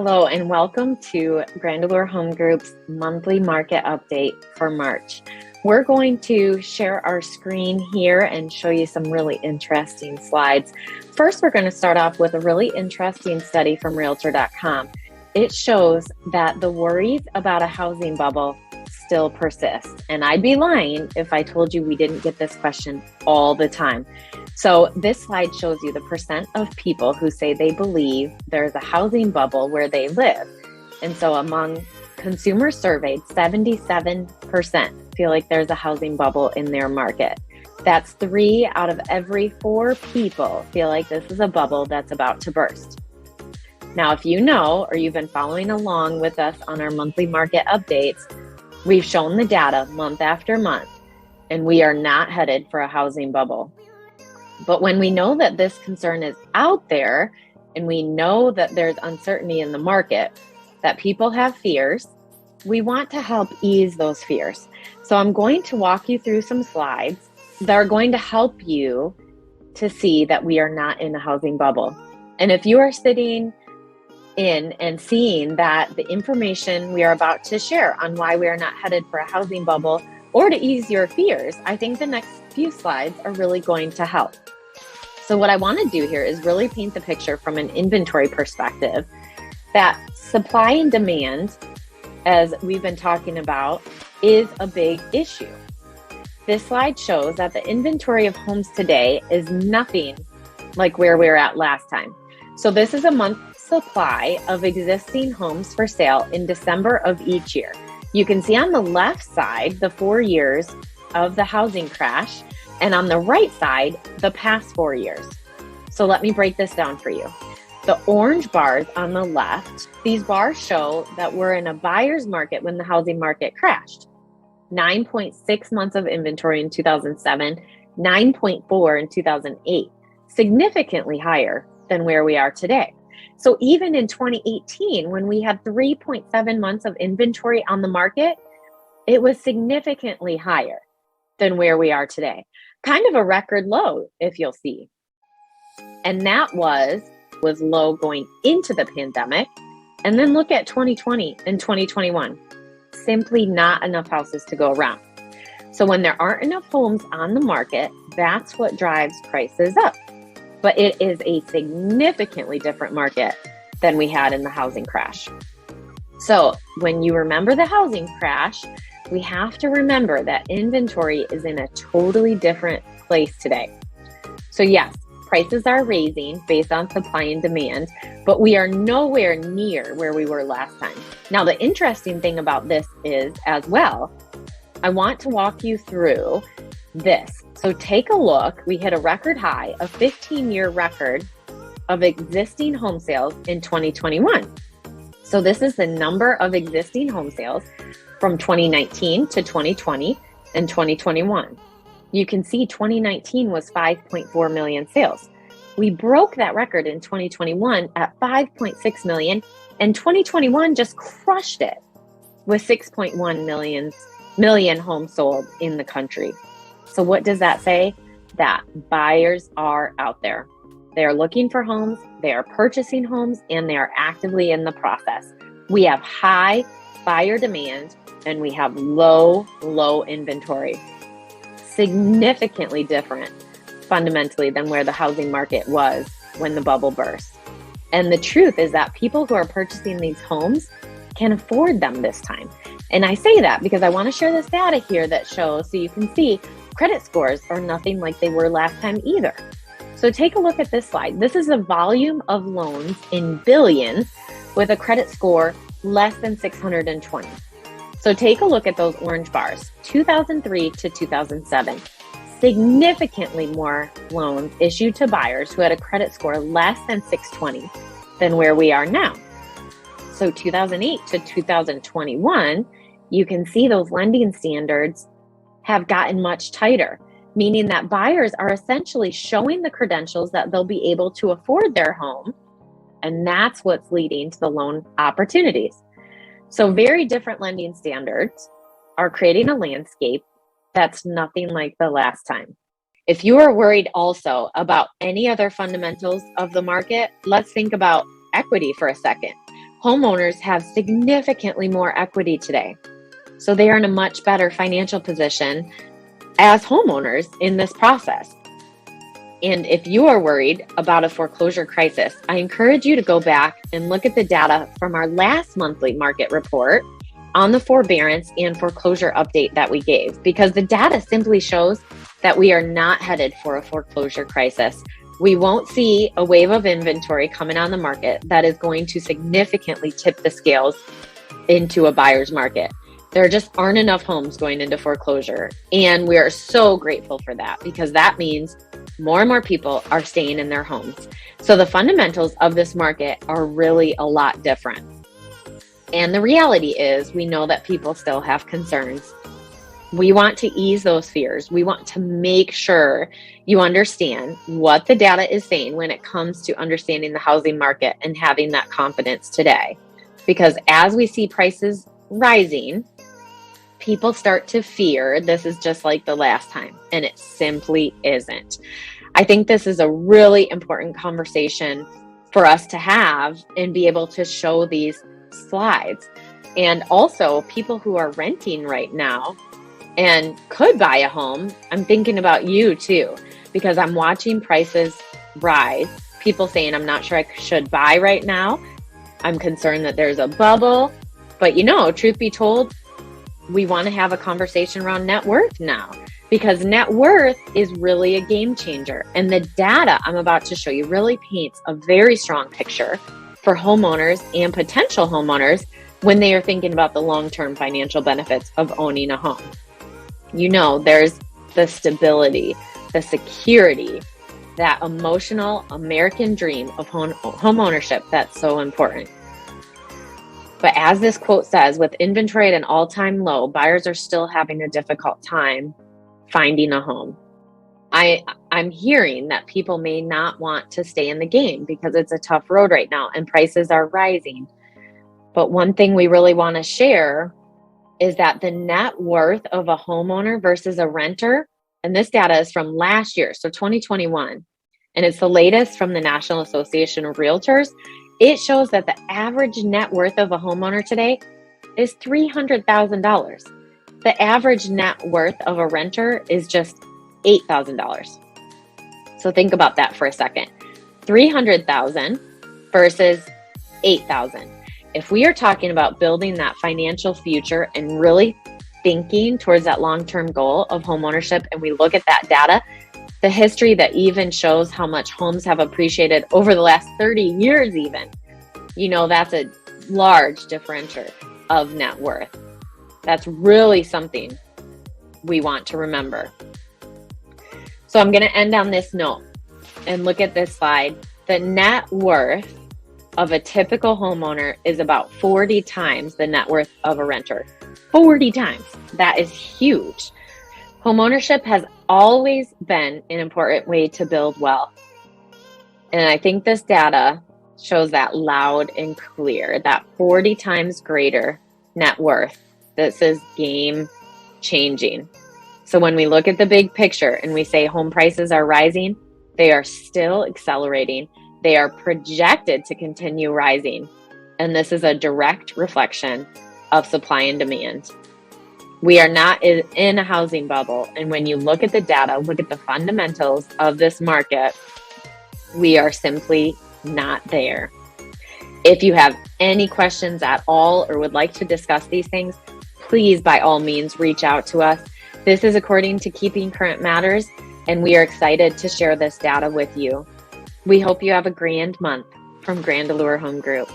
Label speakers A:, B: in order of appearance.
A: Hello and welcome to Grandallure Home Group's monthly market update for March. We're going to share our screen here and show you some really interesting slides. First, we're going to start off with a really interesting study from REALTOR.com. It shows that the worries about a housing bubble still persist. And I'd be lying if I told you we didn't get this question all the time. So this slide shows you the percent of people who say they believe there's a housing bubble where they live. And so among consumers surveyed, 77% feel like there's a housing bubble in their market. That's 3 out of every 4 people feel like this is a bubble that's about to burst. Now, if you know, or you've been following along with us on our monthly market updates, we've shown the data month after month, and we are not headed for a housing bubble. But when we know that this concern is out there, and we know that there's uncertainty in the market, that people have fears, we want to help ease those fears. So I'm going to walk you through some slides that are going to help you to see that we are not in a housing bubble. And if you are sitting in and seeing that the information we are about to share on why we are not headed for a housing bubble or to ease your fears, I think the next few slides are really going to help. So what I want to do here is really paint the picture from an inventory perspective that supply and demand, as we've been talking about, is a big issue. This slide shows that the inventory of homes today is nothing like where we were at last time. So this is a month's supply of existing homes for sale in December of each year. You can see on the left side the 4 years of the housing crash, and on the right side, the past 4 years. So let me break this down for you. The orange bars on the left, these bars show that we're in a buyer's market when the housing market crashed. 9.6 months of inventory in 2007, 9.4 in 2008, significantly higher than where we are today. So even in 2018, when we had 3.7 months of inventory on the market, it was significantly higher than where we are today. Kind of a record low, if you'll see. And that was low going into the pandemic. And then look at 2020 and 2021. Simply not enough houses to go around. So when there aren't enough homes on the market, that's what drives prices up. But it is a significantly different market than we had in the housing crash. So when you remember the housing crash, we have to remember that inventory is in a totally different place today. So yes, prices are raising based on supply and demand, but we are nowhere near where we were last time. Now, the interesting thing about this is, as well, I want to walk you through this. So take a look. We hit a record high, a 15-year record of existing home sales in 2021. So this is the number of existing home sales from 2019 to 2020 and 2021. You can see 2019 was 5.4 million sales. We broke that record in 2021 at 5.6 million, and 2021 just crushed it with 6.1 million homes sold in the country. So what does that say? That buyers are out there. They are looking for homes, they are purchasing homes, and they are actively in the process. We have high buyer demand, and we have low inventory. Significantly different fundamentally than where the housing market was when the bubble burst. And the truth is that people who are purchasing these homes can afford them this time. And I say that because I want to share this data here that shows, so you can see credit scores are nothing like they were last time either. So take a look at this slide. This is the volume of loans in billions with a credit score less than 620. So take a look at those orange bars, 2003 to 2007. Significantly more loans issued to buyers who had a credit score less than 620 than where we are now. So 2008 to 2021, you can see those lending standards have gotten much tighter, meaning that buyers are essentially showing the credentials that they'll be able to afford their home. And that's what's leading to the loan opportunities. So very different lending standards are creating a landscape that's nothing like the last time. If you are worried also about any other fundamentals of the market, let's think about equity for a second. Homeowners have significantly more equity today, so they are in a much better financial position as homeowners in this process. And if you are worried about a foreclosure crisis, I encourage you to go back and look at the data from our last monthly market report on the forbearance and foreclosure update that we gave, because the data simply shows that we are not headed for a foreclosure crisis. We won't see a wave of inventory coming on the market that is going to significantly tip the scales into a buyer's market. There just aren't enough homes going into foreclosure. And we are so grateful for that, because that means more and more people are staying in their homes. So the fundamentals of this market are really a lot different. And the reality is, we know that people still have concerns. We want to ease those fears. We want to make sure you understand what the data is saying when it comes to understanding the housing market and having that confidence today. Because as we see prices rising, people start to fear this is just like the last time, and it simply isn't. I think this is a really important conversation for us to have and be able to show these slides. And also, people who are renting right now and could buy a home, I'm thinking about you too, because I'm watching prices rise. People saying, I'm not sure I should buy right now. I'm concerned that there's a bubble. But truth be told, we want to have a conversation around net worth now, because net worth is really a game changer. And the data I'm about to show you really paints a very strong picture for homeowners and potential homeowners when they are thinking about the long-term financial benefits of owning a home. There's the stability, the security, that emotional American dream of home ownership that's so important. But as this quote says, with inventory at an all-time low, buyers are still having a difficult time finding a home. I'm hearing that people may not want to stay in the game because it's a tough road right now and prices are rising. But one thing we really want to share is that the net worth of a homeowner versus a renter, and this data is from last year, so 2021, and it's the latest from the National Association of Realtors. It shows that the average net worth of a homeowner today is $300,000. The average net worth of a renter is just $8,000. So think about that for a second. $300,000 versus $8,000. If we are talking about building that financial future and really thinking towards that long-term goal of homeownership, and we look at that data, the history that even shows how much homes have appreciated over the last 30 years even, that's a large differential of net worth. That's really something we want to remember. So I'm going to end on this note and look at this slide. The net worth of a typical homeowner is about 40 times the net worth of a renter. 40 times. That is huge. Homeownership has always been an important way to build wealth. And I think this data shows that loud and clear, that 40 times greater net worth. This is game changing. So when we look at the big picture and we say home prices are rising, they are still accelerating. They are projected to continue rising. And this is a direct reflection of supply and demand. We are not in a housing bubble. And when you look at the data, look at the fundamentals of this market, we are simply not there. If you have any questions at all or would like to discuss these things, please, by all means, reach out to us. This is according to Keeping Current Matters, and we are excited to share this data with you. We hope you have a grand month from Grand Allure Home Group.